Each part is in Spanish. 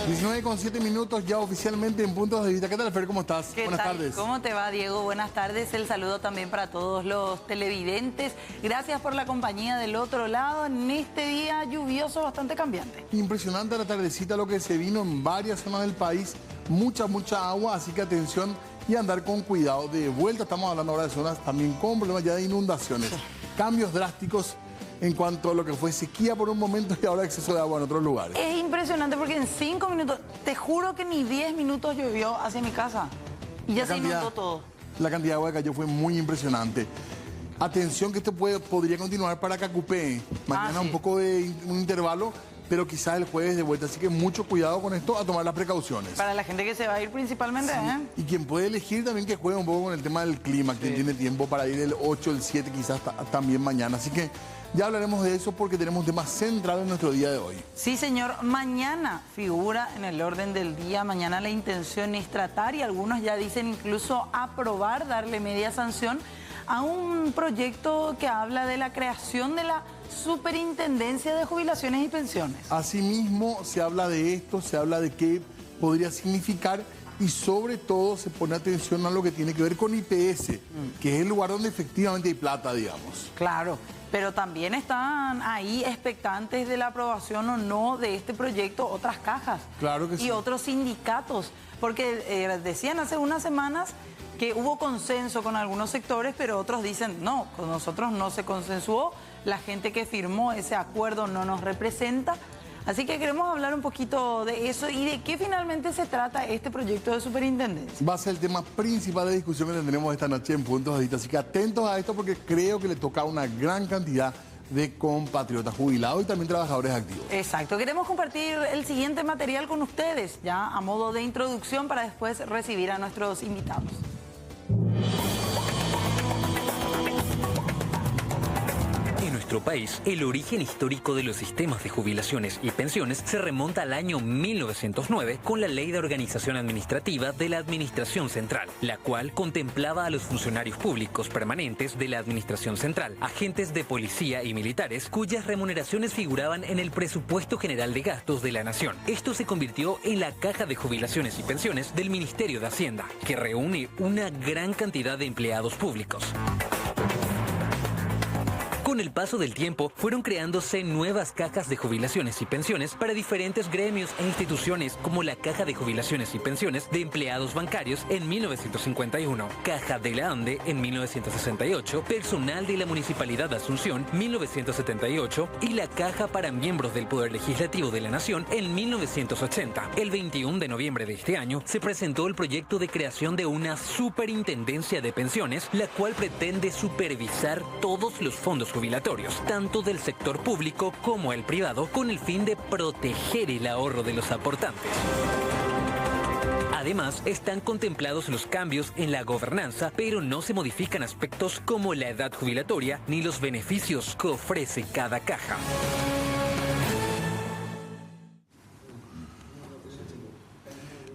19:07 ya oficialmente en Puntos de Vista. ¿Qué tal, Fer? ¿Cómo estás? Buenas tardes. ¿Cómo te va, Diego? Buenas tardes. El saludo también para todos los televidentes. Gracias por la compañía del otro lado en este día lluvioso bastante cambiante. Impresionante la tardecita lo que se vino en varias zonas del país. Mucha agua, así que atención y andar con cuidado. De vuelta estamos hablando ahora de zonas también con problemas ya de inundaciones. Cambios drásticos en cuanto a lo que fue sequía por un momento y ahora exceso de agua en otros lugares. Es impresionante porque en 5 minutos, te juro que ni 10 minutos llovió hacia mi casa y ya se inundó todo. La cantidad de agua que cayó fue muy impresionante. Atención que esto podría continuar para Cacupé. Mañana un poco de un intervalo, pero quizás el jueves de vuelta. Así que mucho cuidado con esto, a tomar las precauciones. Para la gente que se va a ir principalmente, sí. Y quien puede elegir también que juegue un poco con el tema del clima. Quien tiene tiempo para ir el 8, el 7, quizás también mañana. Así que ya hablaremos de eso porque tenemos un tema central en nuestro día de hoy. Sí, señor. Mañana figura en el orden del día. Mañana la intención es tratar, y algunos ya dicen incluso aprobar, darle media sanción a un proyecto que habla de la creación de la Superintendencia de Jubilaciones y Pensiones. Asimismo, se habla de esto, se habla de qué podría significar y sobre todo se pone atención a lo que tiene que ver con IPS, que es el lugar donde efectivamente hay plata, digamos. Claro. Pero también están ahí expectantes de la aprobación o no de este proyecto otras cajas. Claro que sí. Y otros sindicatos. Porque decían hace unas semanas que hubo consenso con algunos sectores, pero otros dicen, no, con nosotros no se consensuó, la gente que firmó ese acuerdo no nos representa. Así que queremos hablar un poquito de eso y de qué finalmente se trata este proyecto de superintendencia. Va a ser el tema principal de discusión que tendremos esta noche en Puntos de Vista. Así que atentos a esto porque creo que le toca a una gran cantidad de compatriotas jubilados y también trabajadores activos. Exacto. Queremos compartir el siguiente material con ustedes, ya a modo de introducción para después recibir a nuestros invitados. En nuestro país, el origen histórico de los sistemas de jubilaciones y pensiones se remonta al año 1909 con la Ley de Organización Administrativa de la Administración Central, la cual contemplaba a los funcionarios públicos permanentes de la Administración Central, agentes de policía y militares cuyas remuneraciones figuraban en el Presupuesto General de Gastos de la Nación. Esto se convirtió en la Caja de Jubilaciones y Pensiones del Ministerio de Hacienda, que reúne una gran cantidad de empleados públicos. Con el paso del tiempo, fueron creándose nuevas cajas de jubilaciones y pensiones para diferentes gremios e instituciones, como la Caja de Jubilaciones y Pensiones de Empleados Bancarios en 1951, Caja de la ANDE en 1968, Personal de la Municipalidad de Asunción 1978 y la Caja para Miembros del Poder Legislativo de la Nación en 1980. El 21 de noviembre de este año se presentó el proyecto de creación de una Superintendencia de Pensiones, la cual pretende supervisar todos los fondos jubilatorios, tanto del sector público como el privado, con el fin de proteger el ahorro de los aportantes. Además, están contemplados los cambios en la gobernanza, pero no se modifican aspectos como la edad jubilatoria ni los beneficios que ofrece cada caja.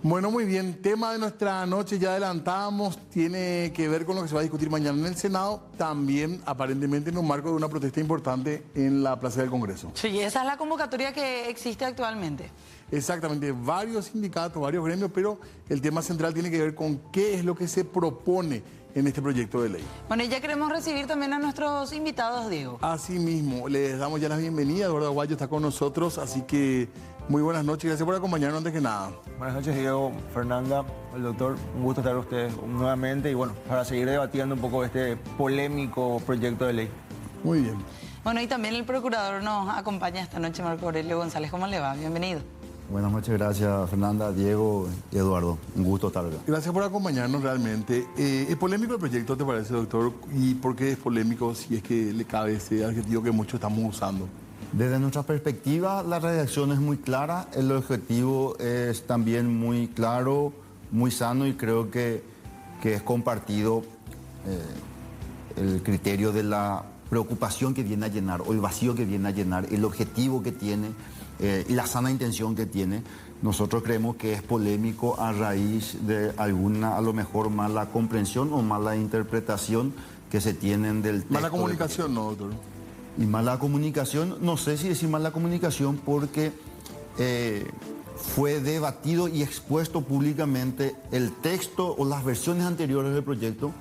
Bueno, muy bien. Tema de nuestra noche, ya adelantamos, tiene que ver con lo que se va a discutir mañana en el Senado, también aparentemente en un marco de una protesta importante en la Plaza del Congreso. Sí, esa es la convocatoria que existe actualmente. Exactamente, varios sindicatos, varios gremios, pero el tema central tiene que ver con qué es lo que se propone en este proyecto de ley. Bueno, y ya queremos recibir también a nuestros invitados, Diego. Así mismo, les damos ya la bienvenida. Eduardo Aguayo está con nosotros, así que muy buenas noches. Gracias por acompañarnos antes que nada. Buenas noches, Diego, Fernanda, el doctor. Un gusto estar con ustedes nuevamente y bueno, para seguir debatiendo un poco este polémico proyecto de ley. Muy bien. Bueno, y también el procurador nos acompaña esta noche, Marco Aurelio González. ¿Cómo le va? Bienvenido. Buenas noches, gracias Fernanda, Diego y Eduardo. Un gusto estar acá. Gracias por acompañarnos realmente. ¿Es polémico el proyecto, te parece, doctor? ¿Y por qué es polémico si es que le cabe ese adjetivo que muchos estamos usando? Desde nuestra perspectiva, la redacción es muy clara, el objetivo es también muy claro, muy sano y creo que es compartido el criterio de la preocupación que viene a llenar o el vacío que viene a llenar, el objetivo que tiene y la sana intención que tiene. Nosotros creemos que es polémico a raíz de alguna, a lo mejor, mala comprensión o mala interpretación que se tienen del texto. Mala comunicación, ¿no, doctor? Y mala comunicación, no sé si decir mala comunicación porque fue debatido y expuesto públicamente el texto o las versiones anteriores del proyecto.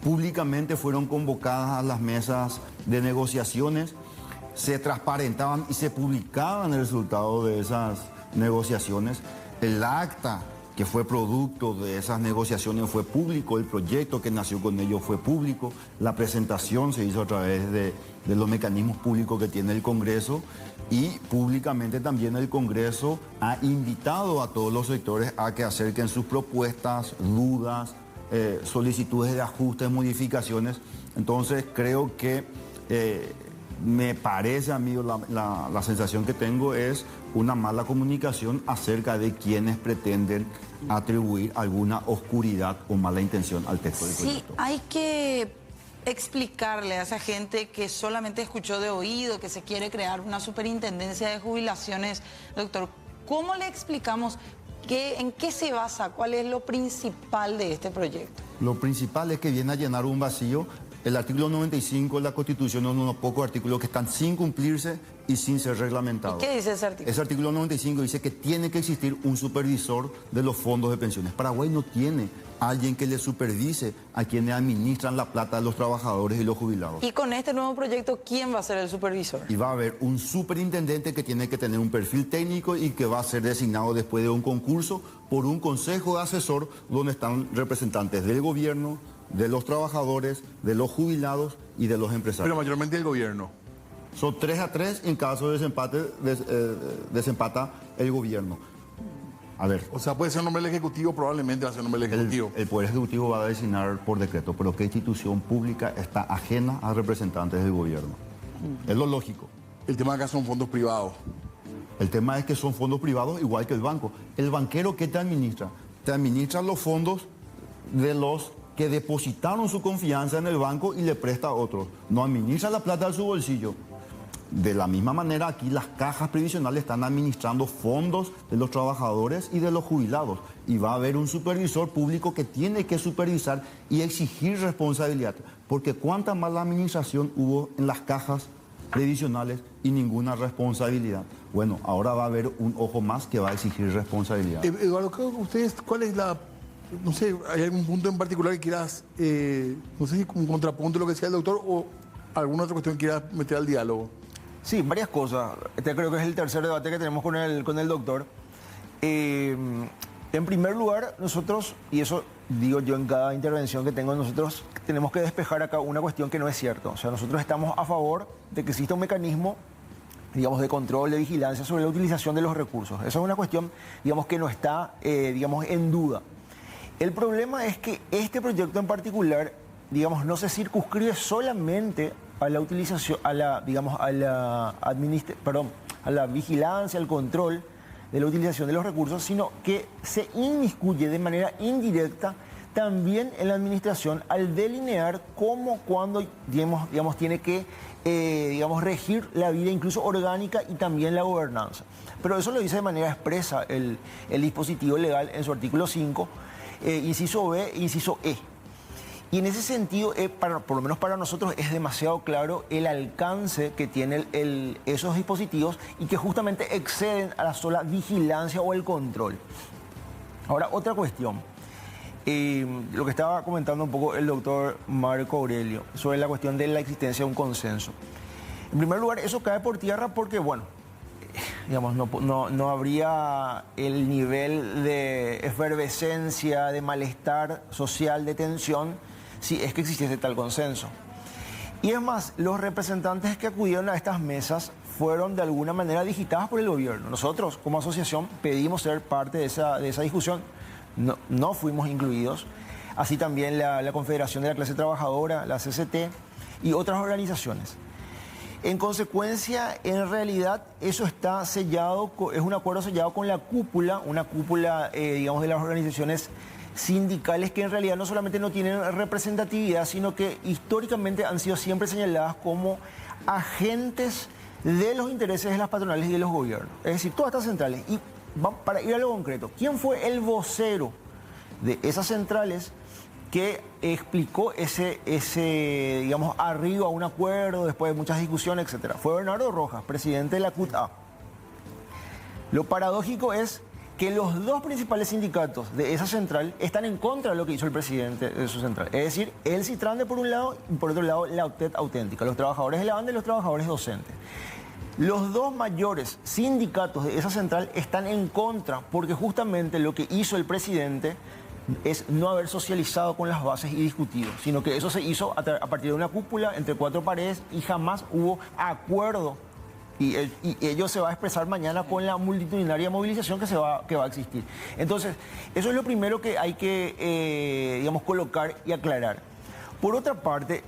Públicamente fueron convocadas a las mesas de negociaciones, se transparentaban y se publicaban el resultado de esas negociaciones. El acta que fue producto de esas negociaciones fue público, el proyecto que nació con ello fue público, la presentación se hizo a través de los mecanismos públicos que tiene el Congreso, y públicamente también el Congreso ha invitado a todos los sectores a que acerquen sus propuestas, dudas, solicitudes de ajustes, modificaciones. Entonces creo que me parece a mí, la sensación que tengo es una mala comunicación acerca de quienes pretenden atribuir alguna oscuridad o mala intención al texto del proyecto. Sí, hay que explicarle a esa gente que solamente escuchó de oído que se quiere crear una superintendencia de jubilaciones. Doctor, ¿cómo le explicamos en qué se basa? ¿Cuál es lo principal de este proyecto? Lo principal es que viene a llenar un vacío. El artículo 95 de la Constitución es uno de los pocos artículos que están sin cumplirse y sin ser reglamentados. ¿Y qué dice ese artículo? Ese artículo 95 dice que tiene que existir un supervisor de los fondos de pensiones. Paraguay no tiene alguien que le supervise a quienes administran la plata de los trabajadores y los jubilados. Y con este nuevo proyecto, ¿quién va a ser el supervisor? Y va a haber un superintendente que tiene que tener un perfil técnico y que va a ser designado después de un concurso por un consejo de asesor donde están representantes del gobierno, de los trabajadores, de los jubilados y de los empresarios. Pero mayormente el gobierno. Son 3-3, en caso de desempate, desempata el gobierno. A ver. O sea, puede ser nombre del Ejecutivo, probablemente va a ser nombre del Ejecutivo. El Poder Ejecutivo va a designar por decreto, pero ¿qué institución pública está ajena a representantes del gobierno? Es lo lógico. El tema acá son fondos privados. El tema es que son fondos privados igual que el banco. ¿El banquero qué te administra? Te administra los fondos de los que depositaron su confianza en el banco y le presta a otros. No administra la plata de su bolsillo. De la misma manera, aquí las cajas previsionales están administrando fondos de los trabajadores y de los jubilados. Y va a haber un supervisor público que tiene que supervisar y exigir responsabilidad. Porque cuánta mala administración hubo en las cajas previsionales y ninguna responsabilidad. Bueno, ahora va a haber un ojo más que va a exigir responsabilidad. Eduardo, ustedes, ¿cuál es la... No sé, ¿hay algún punto en particular que quieras, no sé si un contrapunto de lo que decía el doctor o alguna otra cuestión que quieras meter al diálogo? Sí, varias cosas. Este creo que es el tercer debate que tenemos con el doctor. En primer lugar, nosotros, y eso digo yo en cada intervención que tengo, nosotros tenemos que despejar acá una cuestión que no es cierta. O sea, nosotros estamos a favor de que exista un mecanismo, digamos, de control, de vigilancia sobre la utilización de los recursos. Esa es una cuestión, digamos, que no está, digamos, en duda. El problema es que este proyecto en particular, digamos, no se circunscribe solamente a la utilización, a la, digamos, a la vigilancia, al control de la utilización de los recursos, sino que se inmiscuye de manera indirecta también en la administración al delinear cómo, cuándo, digamos, tiene que, digamos, regir la vida incluso orgánica y también la gobernanza. Pero eso lo dice de manera expresa el dispositivo legal en su artículo 5, inciso B, inciso E. Y en ese sentido, por lo menos para nosotros, es demasiado claro el alcance que tienen esos dispositivos y que justamente exceden a la sola vigilancia o el control. Ahora, otra cuestión. Lo que estaba comentando un poco el doctor Marco Aurelio sobre la cuestión de la existencia de un consenso. En primer lugar, eso cae por tierra porque, bueno, digamos, no habría el nivel de efervescencia, de malestar social, de tensión, si es que existiese tal consenso. Y es más, los representantes que acudieron a estas mesas fueron de alguna manera digitadas por el gobierno. Nosotros, como asociación, pedimos ser parte de esa discusión. No fuimos incluidos. Así también la Confederación de la Clase Trabajadora, la CCT y otras organizaciones. En consecuencia, en realidad, eso está sellado, es un acuerdo sellado con la cúpula, una cúpula, digamos, de las organizaciones sindicales que en realidad no solamente no tienen representatividad, sino que históricamente han sido siempre señaladas como agentes de los intereses de las patronales y de los gobiernos. Es decir, todas estas centrales. Y para ir a lo concreto, ¿quién fue el vocero de esas centrales que explicó ese digamos, arribo a un acuerdo después de muchas discusiones, etcétera? Fue Bernardo Rojas, presidente de la CUT-A. Lo paradójico es que los dos principales sindicatos de esa central están en contra de lo que hizo el presidente de su central. Es decir, el Citrande por un lado y por otro lado la UTED Auténtica, los trabajadores de la banda y los trabajadores docentes. Los dos mayores sindicatos de esa central están en contra porque justamente lo que hizo el presidente es no haber socializado con las bases y discutido, sino que eso se hizo a partir de una cúpula entre cuatro paredes y jamás hubo acuerdo. Y ello se va a expresar mañana con la multitudinaria movilización que va a existir. Entonces, eso es lo primero que hay que, digamos, colocar y aclarar. Por otra parte,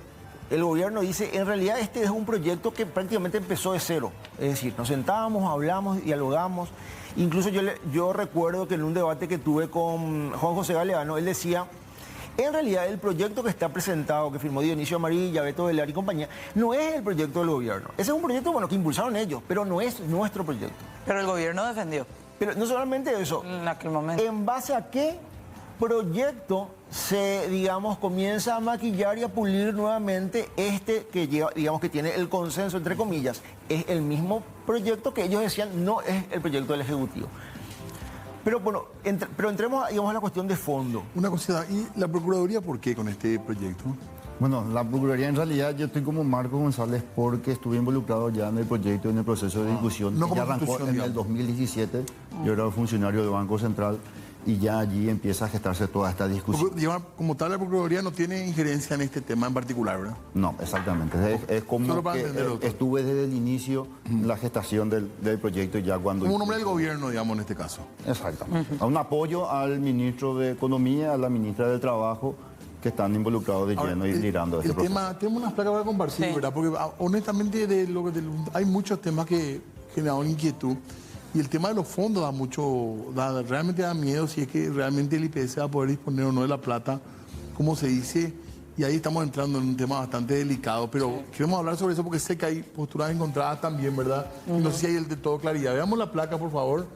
el gobierno dice, en realidad este es un proyecto que prácticamente empezó de cero. Es decir, nos sentábamos, hablamos, dialogamos. Incluso yo recuerdo que en un debate que tuve con Juan José Galeano, él decía, en realidad el proyecto que está presentado, que firmó Dionisio Amarilla, Beto Velar y compañía, no es el proyecto del gobierno. Ese es un proyecto, bueno, que impulsaron ellos, pero no es nuestro proyecto. Pero el gobierno defendió. Pero no solamente eso. En aquel momento. ¿En base a qué proyecto se, digamos, comienza a maquillar y a pulir nuevamente este que lleva, digamos, que tiene el consenso, entre comillas? Es el mismo proyecto que ellos decían no es el proyecto del Ejecutivo. Pero bueno, pero entremos, digamos, a la cuestión de fondo. Una cosa, ¿y la Procuraduría por qué con este proyecto? Bueno, la Procuraduría en realidad yo estoy como Marco González porque estuve involucrado ya en el proyecto, en el proceso de discusión. no que como ya arrancó en institución, el 2017, yo era funcionario del Banco Central y ya allí empieza a gestarse toda esta discusión. Porque, digamos, como tal, la Procuraduría no tiene injerencia en este tema en particular, ¿verdad? No, exactamente. Es como Solo para que entender, doctor. estuve desde el inicio la gestación del proyecto y ya cuando... Como un hombre del gobierno, digamos, en este caso. Exactamente. A un apoyo al ministro de Economía, a la ministra del Trabajo, que están involucrados de lleno y liderando este el proceso. tema, tenemos unas placas para compartir, Sí. ¿verdad? Porque honestamente hay muchos temas que generan inquietud. Y el tema de los fondos realmente da miedo si es que realmente el IPS va a poder disponer o no de la plata, como se dice, y ahí estamos entrando en un tema bastante delicado, pero queremos hablar sobre eso porque sé que hay posturas encontradas también, ¿verdad? Y no sé si hay de todo claridad. Veamos la placa, por favor,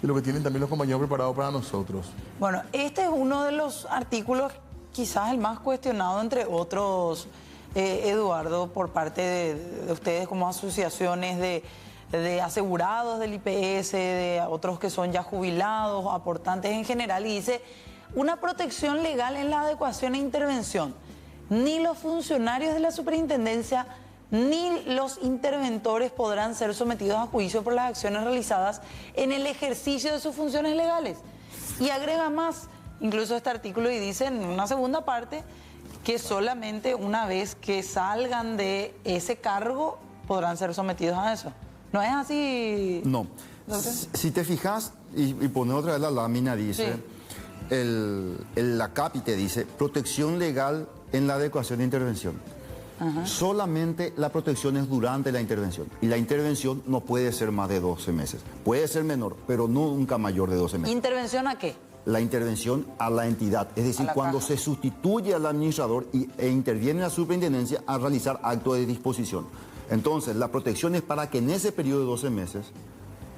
de lo que tienen también los compañeros preparados para nosotros. Bueno, este es uno de los artículos, quizás el más cuestionado entre otros, Eduardo, por parte de ustedes como asociaciones de asegurados del IPS, de otros que son ya jubilados, aportantes en general, y dice, una protección legal en la adecuación e intervención. Ni los funcionarios de la superintendencia ni los interventores podrán ser sometidos a juicio por las acciones realizadas en el ejercicio de sus funciones legales. Y agrega más, incluso este artículo, y dice en una segunda parte, que solamente una vez que salgan de ese cargo podrán ser sometidos a eso. ¿No es así? No. Si te fijas, y pones otra vez la lámina, dice, Sí. la cápite dice, protección legal en la adecuación de intervención. Ajá. Solamente la protección es durante la intervención. Y la intervención no puede ser más de 12 meses. Puede ser menor, pero nunca mayor de 12 meses. ¿Intervención a qué? La intervención a la entidad, es decir, la cuando caja. se sustituye al administrador e interviene la superintendencia a realizar acto de disposición. Entonces, la protección es para que en ese periodo de 12 meses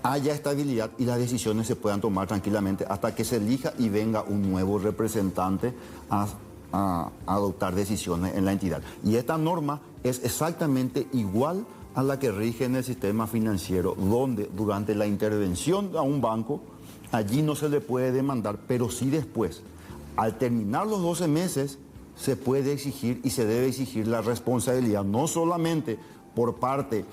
haya estabilidad y las decisiones se puedan tomar tranquilamente hasta que se elija y venga un nuevo representante a adoptar decisiones en la entidad. Y esta norma es exactamente igual a la que rige en el sistema financiero, donde durante la intervención a un banco, allí no se le puede demandar, pero sí después, al terminar los 12 meses, se puede exigir y se debe exigir la responsabilidad, no solamente por parte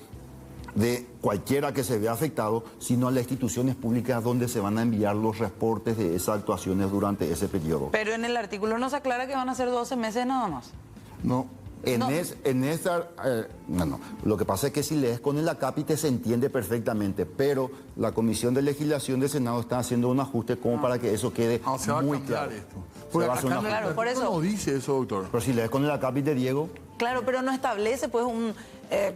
de cualquiera que se vea afectado, sino a las instituciones públicas donde se van a enviar los reportes de esas actuaciones durante ese periodo. Pero en el artículo no se aclara que van a ser 12 meses nada más. No. No. Lo que pasa es que si lees con el acápite se entiende perfectamente, pero la Comisión de Legislación del Senado está haciendo un ajuste como para que eso quede Se va a muy cambiar claro. esto. Se Porque va a hacer un acá ajuste. Claro, por eso. no dice eso, doctor. Pero si lees con el acápite, Diego, Claro, pero no establece, pues,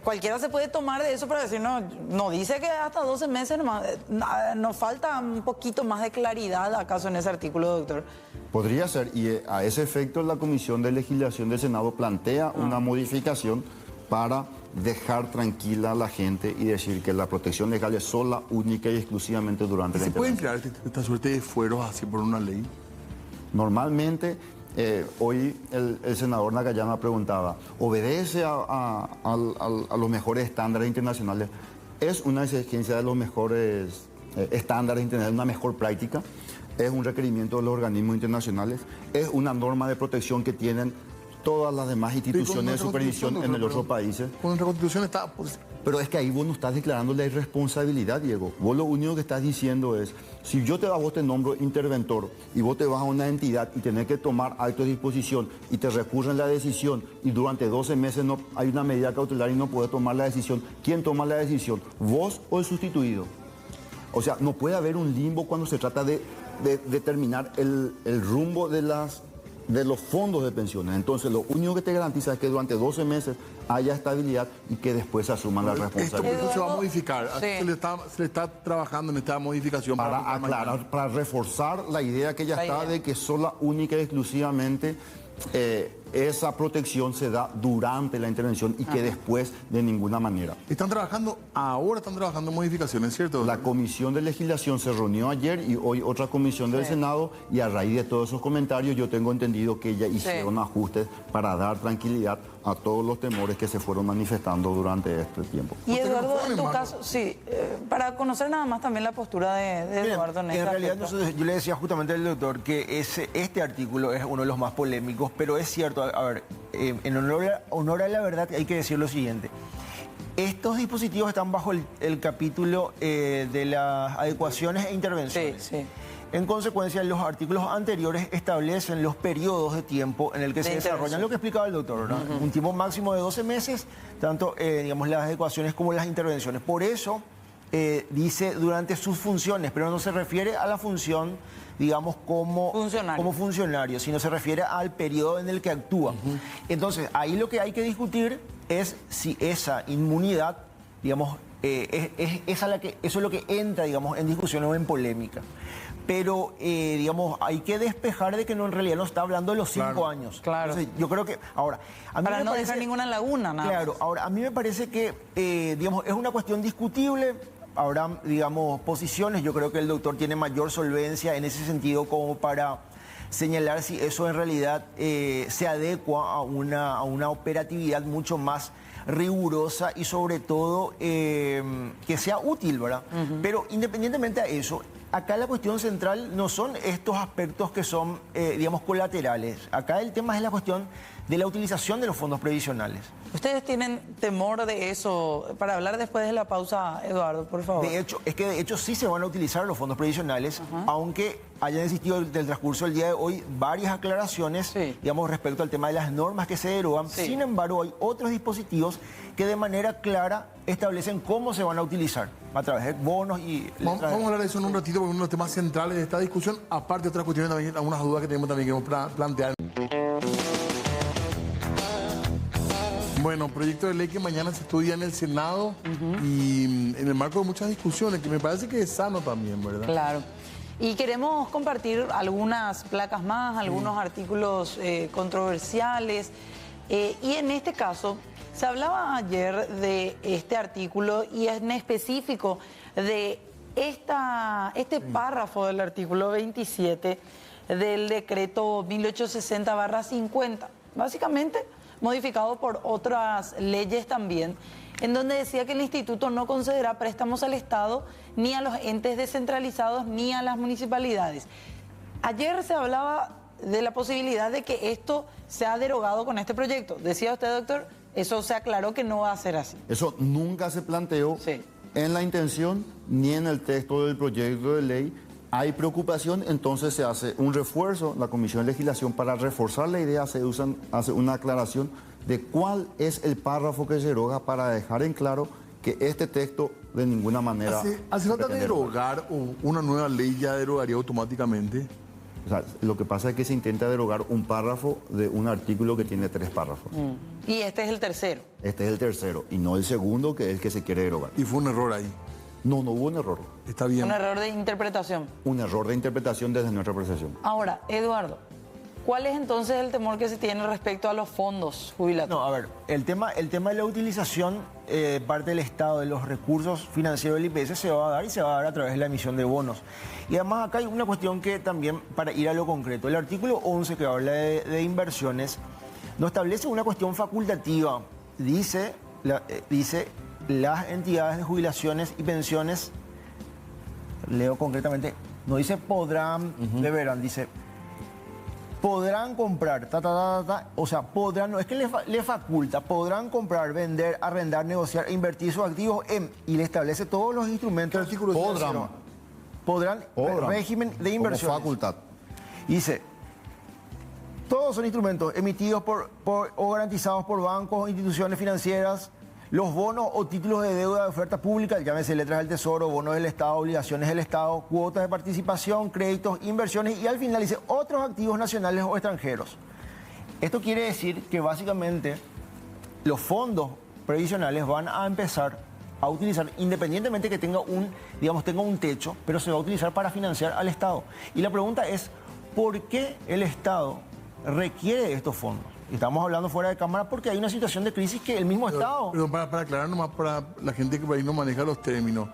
cualquiera se puede tomar de eso para decir, no dice que hasta 12 meses nomás. Nos falta un poquito más de claridad, ¿acaso, en ese artículo, doctor? podría ser, y a ese efecto la Comisión de Legislación del Senado plantea una modificación para dejar tranquila a la gente y decir que la protección legal es sola, única y exclusivamente durante la ¿Se pueden intervención. crear esta suerte de fueros así por una ley? Normalmente, hoy el senador Nakayama preguntaba, ¿obedece a los mejores estándares internacionales? Es una exigencia de los mejores estándares internacionales, una mejor práctica. Es un requerimiento de los organismos internacionales. Es una norma de protección que tienen todas las demás instituciones de supervisión en los otros países. Con nuestra Constitución está... Pero es que ahí vos no estás declarando la irresponsabilidad, Diego. Vos lo único que estás diciendo es, si vos te nombro interventor y vos te vas a una entidad y tenés que tomar actos de disposición y te recurren la decisión y durante 12 meses no hay una medida cautelar y no podés tomar la decisión, ¿quién toma la decisión? ¿Vos o el sustituido? O sea, no puede haber un limbo cuando se trata de determinar el rumbo de los fondos de pensiones. Entonces, lo único que te garantiza es que durante 12 meses haya estabilidad y que después se asuman las responsabilidades. Esto se va a modificar. Sí. Se le está trabajando en esta modificación. Para aclarar, para reforzar la idea que ya está de que sola, única y exclusivamente esa protección se da durante la intervención y que después de ninguna manera. Ahora están trabajando en modificaciones, ¿cierto? La Comisión de Legislación se reunió ayer y hoy otra comisión del Senado, y a raíz de todos esos comentarios yo tengo entendido que ya hicieron ajustes para dar tranquilidad a todos los temores que se fueron manifestando durante este tiempo. Y Eduardo, en tu caso, para conocer nada más también la postura de Eduardo en realidad yo le decía justamente al doctor que este artículo es uno de los más polémicos, pero es cierto, a ver, en honor a la verdad hay que decir lo siguiente. Estos dispositivos están bajo el capítulo de las adecuaciones e intervenciones. Sí. En consecuencia, los artículos anteriores establecen los periodos de tiempo en el que se desarrollan, lo que explicaba el doctor, ¿no? Un tiempo máximo de 12 meses, tanto digamos, las adecuaciones como las intervenciones. Por eso dice durante sus funciones, pero no se refiere a la función, digamos, como funcionario, sino se refiere al periodo en el que actúa. Entonces, ahí lo que hay que discutir es si esa inmunidad, digamos, eso es lo que entra, digamos, en discusión o en polémica. Pero, digamos, hay que despejar de que en realidad no está hablando de los 5 años. Claro. Entonces, yo creo que, ahora... Para no dejar ninguna laguna, nada. Claro, ahora, a mí me parece que, digamos, es una cuestión discutible. Habrá, digamos, posiciones. Yo creo que el doctor tiene mayor solvencia en ese sentido como para señalar si eso en realidad se adecua a una operatividad mucho más rigurosa y sobre todo que sea útil, ¿verdad? Pero independientemente de eso, acá la cuestión central no son estos aspectos que son, digamos, colaterales. Acá el tema es la cuestión de la utilización de los fondos previsionales. ¿Ustedes tienen temor de eso? Para hablar después de la pausa, Eduardo, por favor. De hecho sí se van a utilizar los fondos previsionales, aunque hayan existido del transcurso del día de hoy varias aclaraciones, digamos, respecto al tema de las normas que se derogan. Sin embargo, hay otros dispositivos que de manera clara establecen cómo se van a utilizar, a través de bonos y... Vamos a hablar de eso en un ratito, porque uno de los temas centrales de esta discusión, aparte de otras cuestiones también, algunas dudas que tenemos también que plantear. Bueno, proyecto de ley que mañana se estudia en el Senado y en el marco de muchas discusiones, que me parece que es sano también, ¿verdad? Claro. Y queremos compartir algunas placas más, algunos artículos controversiales. Y en este caso, se hablaba ayer de este artículo y en específico de este párrafo del artículo 27 del decreto 1860/50. Básicamente modificado por otras leyes también, en donde decía que el instituto no concederá préstamos al Estado, ni a los entes descentralizados, ni a las municipalidades. Ayer se hablaba de la posibilidad de que esto sea derogado con este proyecto. Decía usted, doctor, eso se aclaró que no va a ser así. Eso nunca se planteó en la intención ni en el texto del proyecto de ley. Hay preocupación, entonces se hace un refuerzo. La Comisión de Legislación, para reforzar la idea, hace una aclaración de cuál es el párrafo que se deroga para dejar en claro que este texto de ninguna manera... ¿Hace falta derogar o una nueva ley ya derogaría automáticamente? O sea, lo que pasa es que se intenta derogar un párrafo de un artículo que tiene 3 párrafos. Y este es el tercero. Este es el tercero, y no el segundo, que es el que se quiere derogar. Y fue un error ahí. No hubo un error. Está bien. Un error de interpretación. Un error de interpretación desde nuestra apreciación. Ahora, Eduardo, ¿cuál es entonces el temor que se tiene respecto a los fondos jubilatorios? No, a ver, el tema de la utilización parte del Estado de los recursos financieros del IPS se va a dar y se va a dar a través de la emisión de bonos. Y además acá hay una cuestión que también, para ir a lo concreto, el artículo 11 que habla de inversiones, no establece una cuestión facultativa. Dice las entidades de jubilaciones y pensiones leo concretamente, no dice podrán, deberán, dice podrán comprar, o sea, podrán, no es que le faculta, podrán comprar, vender, arrendar, negociar e invertir sus activos y le establece todos los instrumentos. Podrán, régimen de inversión. Como facultad. Dice, todos son instrumentos emitidos o garantizados por bancos o instituciones financieras, los bonos o títulos de deuda de oferta pública, llámese letras del Tesoro, bonos del Estado, obligaciones del Estado, cuotas de participación, créditos, inversiones y al final dice otros activos nacionales o extranjeros. Esto quiere decir que básicamente los fondos previsionales van a empezar a utilizar, independientemente que tenga un techo, pero se va a utilizar para financiar al Estado. Y la pregunta es, ¿por qué el Estado requiere de estos fondos? Estamos hablando fuera de cámara porque hay una situación de crisis que el mismo Estado... Pero para aclarar nomás para la gente que por ahí no maneja los términos,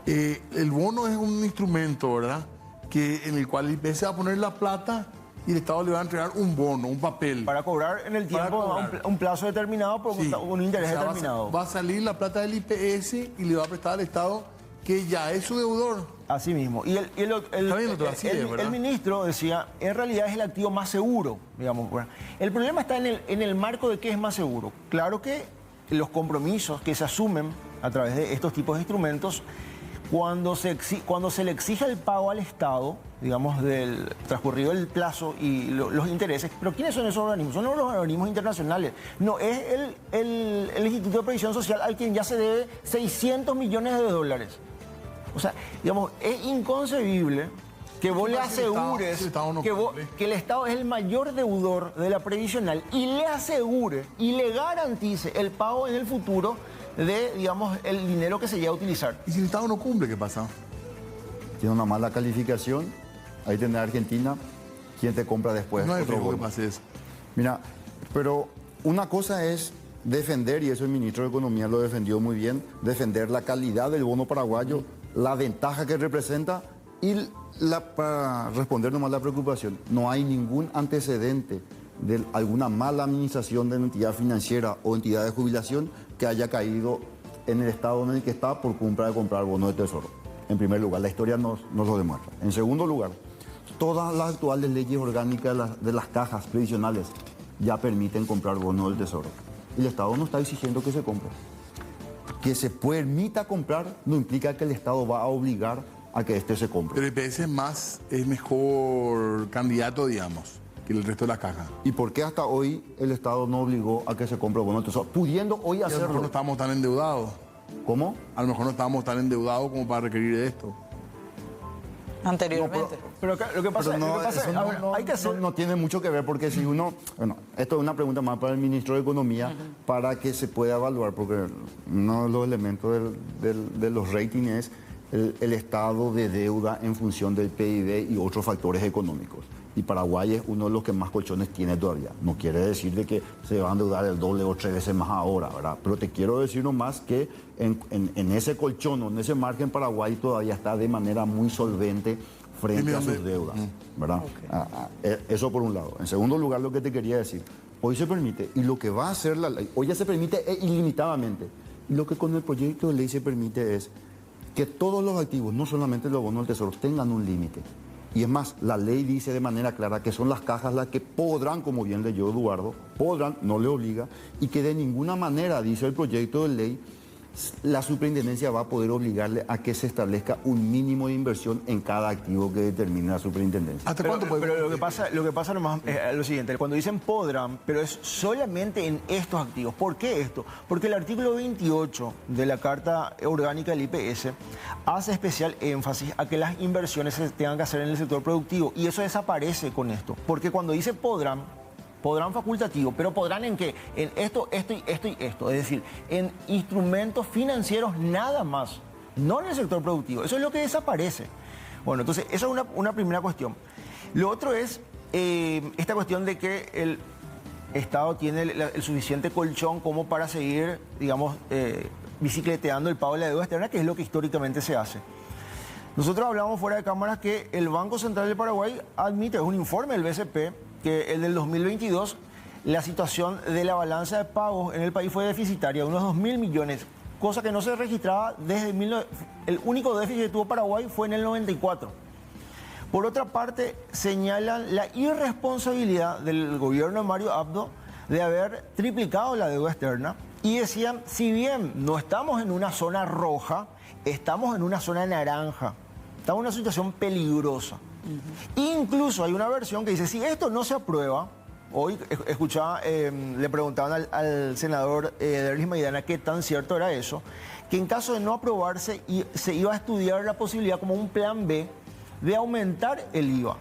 el bono es un instrumento, ¿verdad? En el cual el IPS va a poner la plata y el Estado le va a entregar un bono, un papel. Para cobrar en el tiempo un plazo determinado por un interés determinado. Va a salir la plata del IPS y le va a prestar al Estado que ya es su deudor. Así mismo. Y el ministro decía, en realidad es el activo más seguro, digamos. El problema está en el marco de qué es más seguro. Claro que los compromisos que se asumen a través de estos tipos de instrumentos, cuando se le exige el pago al Estado, digamos, del transcurrido el plazo y los intereses, pero ¿quiénes son esos organismos? Son los organismos internacionales. No, es el Instituto de Previsión Social al quien ya se debe 600 millones de dólares. O sea, digamos, es inconcebible que vos le asegures que el Estado es el mayor deudor de la previsional y le asegure y le garantice el pago en el futuro de, digamos, el dinero que se llega a utilizar. ¿Y si el Estado no cumple, qué pasa? Tiene una mala calificación, ahí tenés Argentina, ¿quién te compra después? No hay riesgo que pase eso. Mira, pero una cosa es defender, y eso el ministro de Economía lo defendió muy bien, defender la calidad del bono paraguayo, la ventaja que representa y para responder nomás la preocupación, no hay ningún antecedente de alguna mala administración de una entidad financiera o entidad de jubilación que haya caído en el estado en el que está por comprar bonos de tesoro. En primer lugar, la historia nos lo demuestra. En segundo lugar, todas las actuales leyes orgánicas de las cajas previsionales ya permiten comprar bonos del tesoro. Y el Estado no está exigiendo que se compre. Que se permita comprar no implica que el Estado va a obligar a que este se compre. Pero el IPS es mejor candidato, digamos, que el resto de la caja. ¿Y por qué hasta hoy el Estado no obligó a que se compre bonos del tesoro? Pudiendo hoy hacerlo. A lo mejor no estábamos tan endeudados. ¿Cómo? A lo mejor no estábamos tan endeudados como para requerir de esto. Anteriormente. Pero lo que pasa, hay que hacer... No tiene mucho que ver porque si uno... Bueno, esto es una pregunta más para el ministro de Economía para que se pueda evaluar, porque uno de los elementos de los ratings es el estado de deuda en función del PIB y otros factores económicos. Y Paraguay es uno de los que más colchones tiene todavía. No quiere decir de que se va a endeudar el doble o 3 veces más ahora, ¿verdad? Pero te quiero decir nomás que en ese colchón o en ese margen Paraguay todavía está de manera muy solvente frente a sus deudas, ¿verdad? Okay. Eso por un lado. En segundo lugar, lo que te quería decir, hoy se permite, y lo que va a hacer la ley, hoy ya se permite ilimitadamente, y lo que con el proyecto de ley se permite es que todos los activos, no solamente los bonos del tesoro, tengan un límite. Y es más, la ley dice de manera clara que son las cajas las que podrán, como bien leyó Eduardo, podrán, no le obliga, y que de ninguna manera, dice el proyecto de ley, la superintendencia va a poder obligarle a que se establezca un mínimo de inversión en cada activo que determine la superintendencia. ¿Hasta cuánto puede? Pero lo que pasa nomás es lo siguiente, cuando dicen podrán, pero es solamente en estos activos. ¿Por qué esto? Porque el artículo 28 de la Carta Orgánica del IPS hace especial énfasis a que las inversiones se tengan que hacer en el sector productivo y eso desaparece con esto. Porque cuando dice podrán facultativo, pero podrán en qué, en esto, esto y esto y esto, es decir, en instrumentos financieros nada más, no en el sector productivo, eso es lo que desaparece. Bueno, entonces esa es una primera cuestión. Lo otro es esta cuestión de que el Estado tiene el suficiente colchón como para seguir, digamos, bicicleteando el pago de la deuda externa, que es lo que históricamente se hace. Nosotros hablamos fuera de cámaras que el Banco Central del Paraguay admite, es un informe del BCP, que el del 2022, la situación de la balanza de pagos en el país fue deficitaria, unos 2.000 millones. cosa que no se registraba desde el único déficit que tuvo Paraguay fue en el 94. Por otra parte, señalan la irresponsabilidad del gobierno de Mario Abdo de haber triplicado la deuda externa y decían, si bien no estamos en una zona roja, estamos en una zona naranja. Estamos en una situación peligrosa. Incluso hay una versión que dice, si esto no se aprueba, hoy escuchaba, le preguntaban al senador Derlis Maidana qué tan cierto era eso, que en caso de no aprobarse se iba a estudiar la posibilidad como un plan B de aumentar el IVA.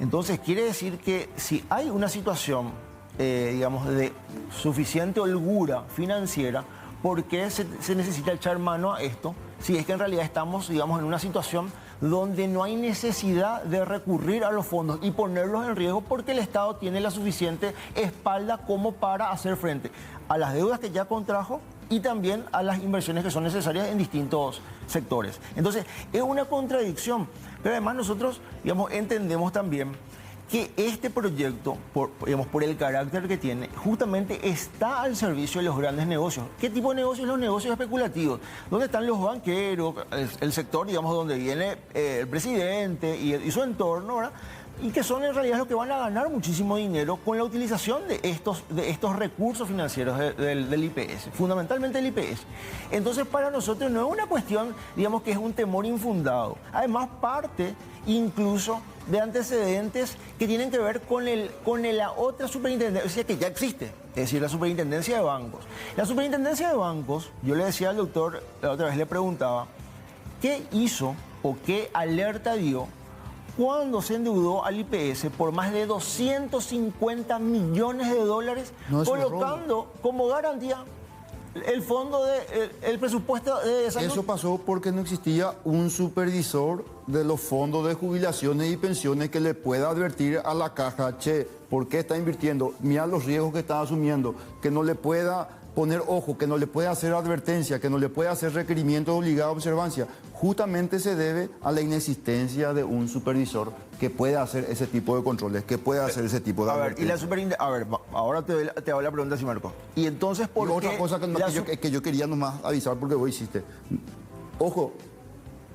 Entonces quiere decir que si hay una situación, digamos, de suficiente holgura financiera, ¿por qué se necesita echar mano a esto? Si es que en realidad estamos, digamos, en una situación donde no hay necesidad de recurrir a los fondos y ponerlos en riesgo porque el Estado tiene la suficiente espalda como para hacer frente a las deudas que ya contrajo y también a las inversiones que son necesarias en distintos sectores. Entonces, es una contradicción, pero además nosotros, digamos, entendemos también que este proyecto, por el carácter que tiene, justamente está al servicio de los grandes negocios. ¿Qué tipo de negocios? Los negocios especulativos. ¿Dónde están los banqueros? El sector, digamos, donde viene el presidente y su entorno, ¿verdad? Y que son en realidad los que van a ganar muchísimo dinero con la utilización de estos recursos financieros del IPS, fundamentalmente el IPS. Entonces, para nosotros no es una cuestión, digamos, que es un temor infundado. Además, parte incluso de antecedentes que tienen que ver con la otra superintendencia que ya existe, es decir, la superintendencia de bancos. La superintendencia de bancos, yo le decía al doctor, la otra vez le preguntaba, ¿qué hizo o qué alerta dio cuando se endeudó al IPS por más de 250 millones de dólares, colocando como garantía el fondo el presupuesto de salud? Eso pasó porque no existía un supervisor de los fondos de jubilaciones y pensiones que le pueda advertir a la caja, che, ¿por qué está invirtiendo? Mira los riesgos que está asumiendo, que no le pueda poner ojo, que no le pueda hacer advertencia, que no le pueda hacer requerimiento de obligada observancia. Justamente se debe a la inexistencia de un supervisor que pueda hacer ese tipo de controles, que pueda hacer ese tipo de advertencias. Ahora te hago la pregunta, si Marco. Y entonces, ¿por qué? Otra cosa que yo quería nomás avisar porque vos hiciste. Ojo,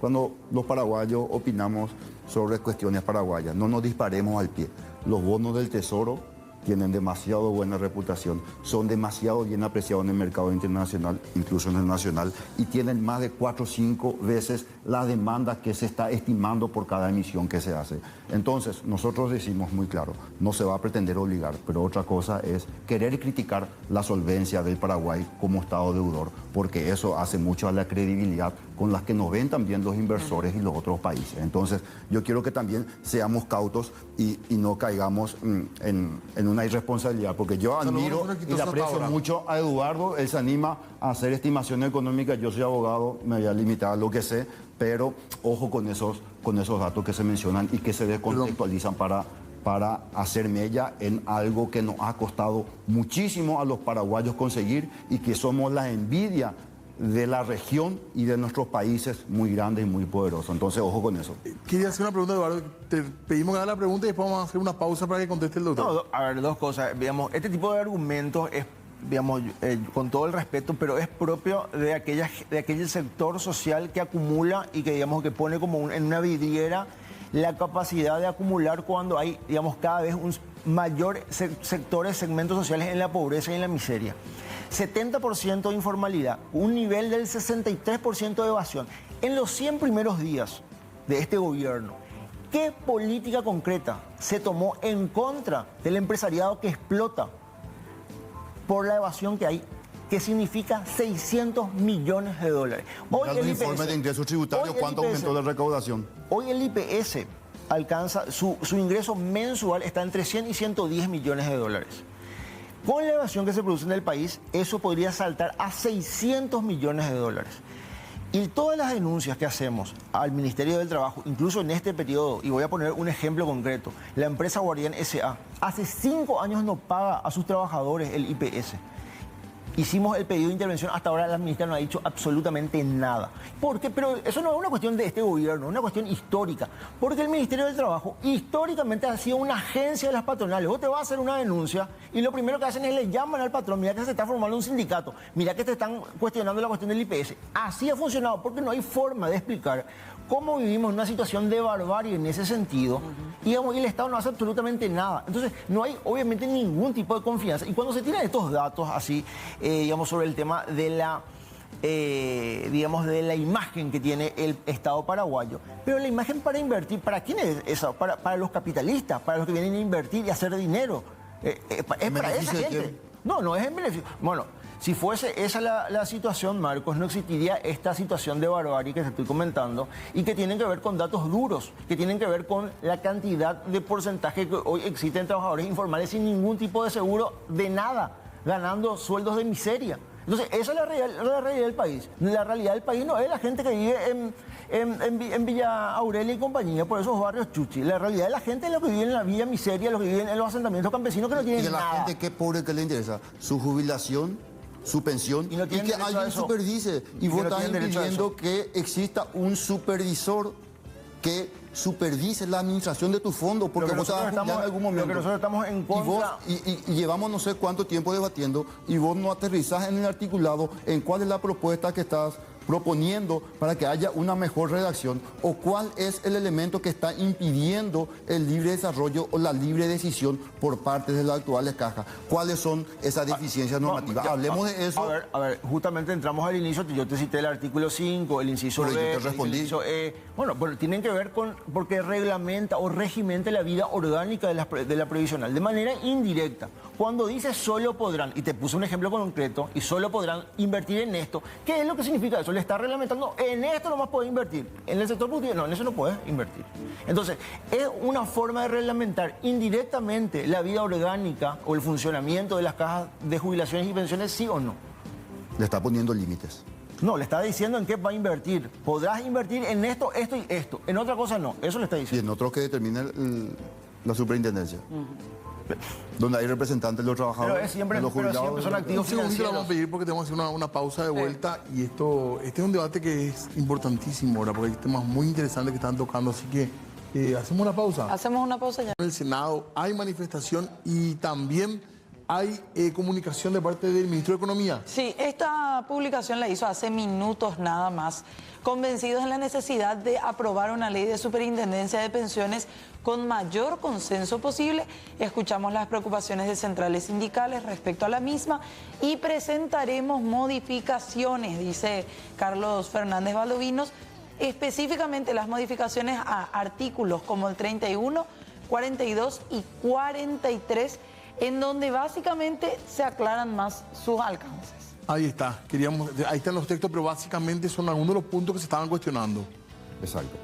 cuando los paraguayos opinamos sobre cuestiones paraguayas, no nos disparemos al pie. Los bonos del Tesoro tienen demasiado buena reputación, son demasiado bien apreciados en el mercado internacional, incluso en el nacional, y tienen más de 4 o 5 veces la demanda que se está estimando por cada emisión que se hace. Entonces, nosotros decimos muy claro, no se va a pretender obligar, pero otra cosa es querer criticar la solvencia del Paraguay como Estado deudor, porque eso hace mucho a la credibilidad con las que nos ven también los inversores y los otros países. Entonces, yo quiero que también seamos cautos y no caigamos en una irresponsabilidad, porque yo admiro y le aprecio mucho a Eduardo. Él se anima a hacer estimaciones económicas. Yo soy abogado, me voy a limitar a lo que sé, pero ojo con esos datos que se mencionan y que se descontextualizan para hacer mella en algo que nos ha costado muchísimo a los paraguayos conseguir y que somos la envidia de la región y de nuestros países muy grandes y muy poderosos. Entonces, ojo con eso. Quería hacer una pregunta, Eduardo. Te pedimos que haga la pregunta y después vamos a hacer una pausa para que conteste el doctor. No, a ver, dos cosas. Digamos, este tipo de argumentos es, digamos, con todo el respeto, pero es propio de aquel sector social que acumula y que, digamos, que pone como en una vidriera la capacidad de acumular cuando hay, digamos, cada vez un mayor sectores, segmentos sociales en la pobreza y en la miseria. 70% de informalidad, un nivel del 63% de evasión. En los 100 primeros días de este gobierno, ¿qué política concreta se tomó en contra del empresariado que explota por la evasión que hay, que significa 600 millones de dólares? Hoy el informe de ingresos tributarios, ¿cuánto aumentó la recaudación? Hoy el IPS alcanza, su ingreso mensual está entre 100 y 110 millones de dólares. Con la evasión que se produce en el país, eso podría saltar a 600 millones de dólares. Y todas las denuncias que hacemos al Ministerio del Trabajo, incluso en este periodo, y voy a poner un ejemplo concreto, la empresa Guardián S.A. hace 5 años no paga a sus trabajadores el IPS. Hicimos el pedido de intervención, hasta ahora la ministra no ha dicho absolutamente nada. ¿Por qué? Pero eso no es una cuestión de este gobierno, es una cuestión histórica. Porque el Ministerio del Trabajo históricamente ha sido una agencia de las patronales. Vos te vas a hacer una denuncia y lo primero que hacen es le llaman al patrón, mira que se está formando un sindicato, mira que te están cuestionando la cuestión del IPS. Así ha funcionado porque no hay forma de explicar cómo vivimos una situación de barbarie en ese sentido, y el Estado no hace absolutamente nada. Entonces, no hay obviamente ningún tipo de confianza. Y cuando se tiran estos datos así, digamos, sobre el tema de la, digamos, de la imagen que tiene el Estado paraguayo, pero la imagen para invertir, ¿para quién es esa? Para los capitalistas, para los que vienen a invertir y hacer dinero. Es para esa gente. No, no es en beneficio. Bueno, si fuese esa la situación, Marcos, no existiría esta situación de barbarie que te estoy comentando y que tienen que ver con datos duros, que tienen que ver con la cantidad de porcentaje que hoy existen trabajadores informales sin ningún tipo de seguro de nada, ganando sueldos de miseria. Entonces, esa es la realidad del país. La realidad del país no es la gente que vive en Villa Aurelia y compañía, por esos barrios chuchi. La realidad de la gente es lo que vive en la Villa Miseria, los que viven en los asentamientos campesinos que no tienen nada. Y a la gente, qué pobre que le interesa, su jubilación, su pensión, y que alguien supervise. Y vos estás impidiendo que exista un supervisor que supervise la administración de tu fondo, porque vos estás en algún momento. Lo que nosotros estamos en contra. Y llevamos no sé cuánto tiempo debatiendo, y vos no aterrizás en el articulado en cuál es la propuesta que estás proponiendo para que haya una mejor redacción, o cuál es el elemento que está impidiendo el libre desarrollo o la libre decisión por parte de las actuales cajas. ¿Cuáles son esas deficiencias normativas? Hablemos de eso. A ver, justamente entramos al inicio, yo te cité el artículo 5, el inciso B, yo te respondí. El inciso E. Bueno, pero tienen que ver con, porque reglamenta o regimenta la vida orgánica de la previsional, de manera indirecta. Cuando dice solo podrán, y te puse un ejemplo concreto, y solo podrán invertir en esto, ¿qué es lo que significa eso? Le está reglamentando, en esto nomás puedes invertir, en el sector productivo, no, en eso no puedes invertir. Entonces, es una forma de reglamentar indirectamente la vida orgánica o el funcionamiento de las cajas de jubilaciones y pensiones, sí o no. Le está poniendo límites. No, le está diciendo en qué va a invertir. Podrás invertir en esto, esto y esto. En otra cosa no, eso le está diciendo. Y en otro que determine la superintendencia. Donde hay representantes de los trabajadores, pero es siempre, de los jubilados. Pero siempre son activos financieros. Vamos a pedir porque tenemos que hacer una pausa de vuelta, y este es un debate que es importantísimo ahora, porque hay temas muy interesantes que están tocando, así que hacemos una pausa. Hacemos una pausa ya. En el Senado hay manifestación y también hay comunicación de parte del Ministro de Economía. Sí, esta publicación la hizo hace minutos nada más, convencidos en la necesidad de aprobar una ley de superintendencia de pensiones con mayor consenso posible. Escuchamos las preocupaciones de centrales sindicales respecto a la misma y presentaremos modificaciones, dice Carlos Fernández Valdovinos, específicamente las modificaciones a artículos como el 31, 42 y 43, en donde básicamente se aclaran más sus alcances. Ahí está, ahí están los textos, pero básicamente son algunos de los puntos que se estaban cuestionando. Exacto.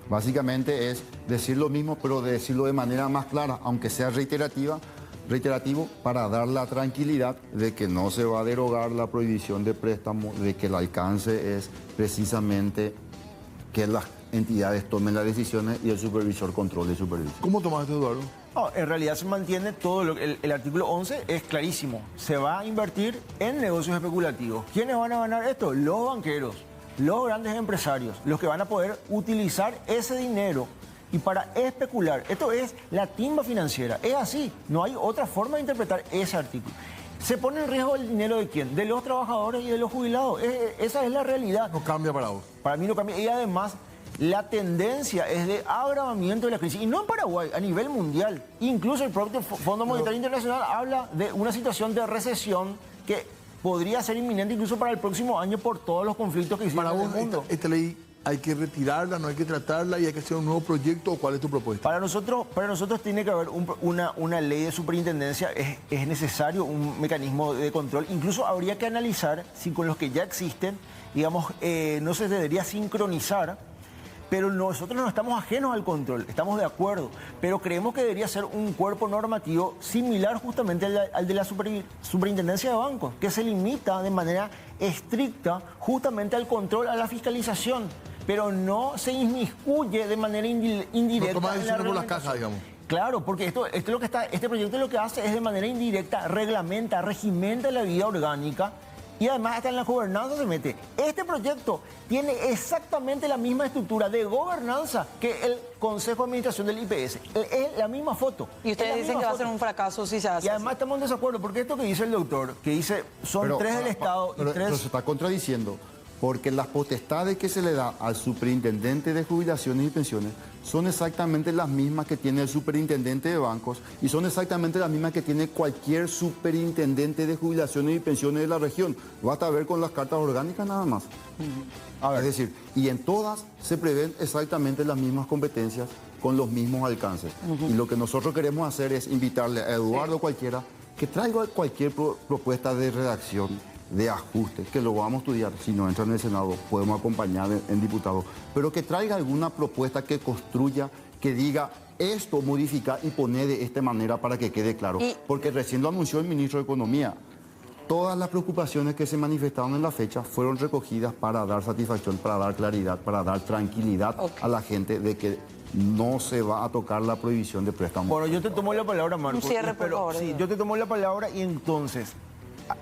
Básicamente es decir lo mismo, pero decirlo de manera más clara, aunque sea reiterativo, para dar la tranquilidad de que no se va a derogar la prohibición de préstamo, de que el alcance es precisamente que las entidades tomen las decisiones y el supervisor controle y supervise. ¿Cómo tomaste, Eduardo? No, en realidad se mantiene todo el artículo 11 es clarísimo. Se va a invertir en negocios especulativos. ¿Quiénes van a ganar esto? Los banqueros, los grandes empresarios, los que van a poder utilizar ese dinero y para especular. Esto es la timba financiera. Es así. No hay otra forma de interpretar ese artículo. ¿Se pone en riesgo el dinero de quién? De los trabajadores y de los jubilados. Esa es la realidad. No cambia para vos. Para mí no cambia. Y además, la tendencia es de agravamiento de la crisis. Y no en Paraguay, a nivel mundial. Incluso el propio Fondo Monetario Internacional habla de una situación de recesión que podría ser inminente incluso para el próximo año por todos los conflictos que existen en el mundo. Esta ley hay que retirarla, no hay que tratarla y hay que hacer un nuevo proyecto, ¿o cuál es tu propuesta? Para nosotros tiene que haber una ley de superintendencia, es necesario un mecanismo de control. Incluso habría que analizar si con los que ya existen, digamos, no se debería sincronizar, pero nosotros no estamos ajenos al control, estamos de acuerdo, pero creemos que debería ser un cuerpo normativo similar justamente al de la superintendencia de bancos, que se limita de manera estricta justamente al control, a la fiscalización, pero no se inmiscuye de manera indirecta. No toma decisiones por las cajas, digamos. Claro, porque este proyecto lo que hace es de manera indirecta, regimenta la vida orgánica y además hasta en la gobernanza se mete. Este proyecto tiene exactamente la misma estructura de gobernanza que el Consejo de Administración del IPS. Es la misma foto. Y ustedes dicen que va a ser un fracaso si se hace. Y además estamos en desacuerdo, porque esto que dice el doctor, que dice son 3 del Estado y 3... Pero se está contradiciendo. Porque las potestades que se le da al superintendente de jubilaciones y pensiones son exactamente las mismas que tiene el superintendente de bancos y son exactamente las mismas que tiene cualquier superintendente de jubilaciones y pensiones de la región. Basta ver con las cartas orgánicas nada más. Es decir, y en todas se prevén exactamente las mismas competencias con los mismos alcances. Y lo que nosotros queremos hacer es invitarle a Eduardo cualquiera que traiga cualquier propuesta de redacción, de ajustes, que lo vamos a estudiar. Si no entra en el Senado, podemos acompañar en diputados, pero que traiga alguna propuesta que construya, que diga esto modifica y pone de esta manera para que quede claro. Porque recién lo anunció el ministro de Economía. Todas las preocupaciones que se manifestaron en la fecha fueron recogidas para dar satisfacción, para dar claridad, para dar tranquilidad a la gente de que no se va a tocar la prohibición de préstamos. Bueno, yo te tomo la palabra, Marco. Un cierre, por favor. Sí, yo te tomo la palabra y entonces,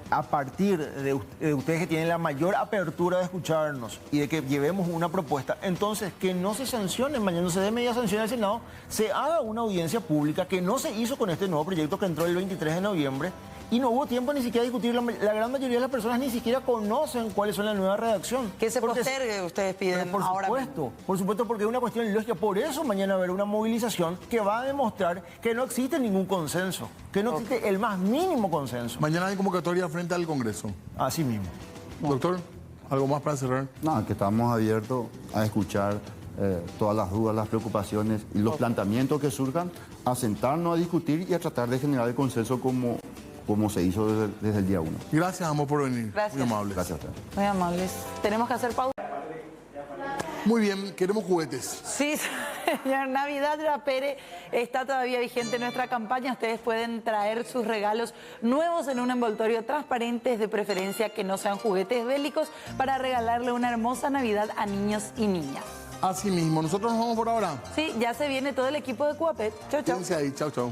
a partir de ustedes que tienen la mayor apertura de escucharnos y de que llevemos una propuesta, entonces que no se sancione, mañana no se dé media sanción al Senado, se haga una audiencia pública que no se hizo con este nuevo proyecto que entró el 23 de noviembre y no hubo tiempo ni siquiera de discutir. La gran mayoría de las personas ni siquiera conocen cuáles son la nueva redacción. Que se postergue, ustedes piden ahora mismo. Por supuesto, porque es una cuestión lógica. Por eso mañana va a haber una movilización que va a demostrar que no existe ningún consenso, que no existe el más mínimo consenso. Mañana hay convocatoria frente al Congreso. Así mismo. Doctor, ¿algo más para cerrar? No, que estamos abiertos a escuchar todas las dudas, las preocupaciones y los planteamientos que surjan, a sentarnos a discutir y a tratar de generar el consenso como se hizo desde el día 1. Gracias, amor, por venir. Gracias. Muy amables. Gracias a ustedes. Muy amables. Tenemos que hacer pausa. Muy bien, queremos juguetes. Sí, señor. Navidad Rapere está todavía vigente nuestra campaña. Ustedes pueden traer sus regalos nuevos en un envoltorio transparente, de preferencia que no sean juguetes bélicos, para regalarle una hermosa Navidad a niños y niñas. Así mismo, nosotros nos vamos por ahora. Sí, ya se viene todo el equipo de Cuapet. Chau, chau. Quédense ahí, chau, chau.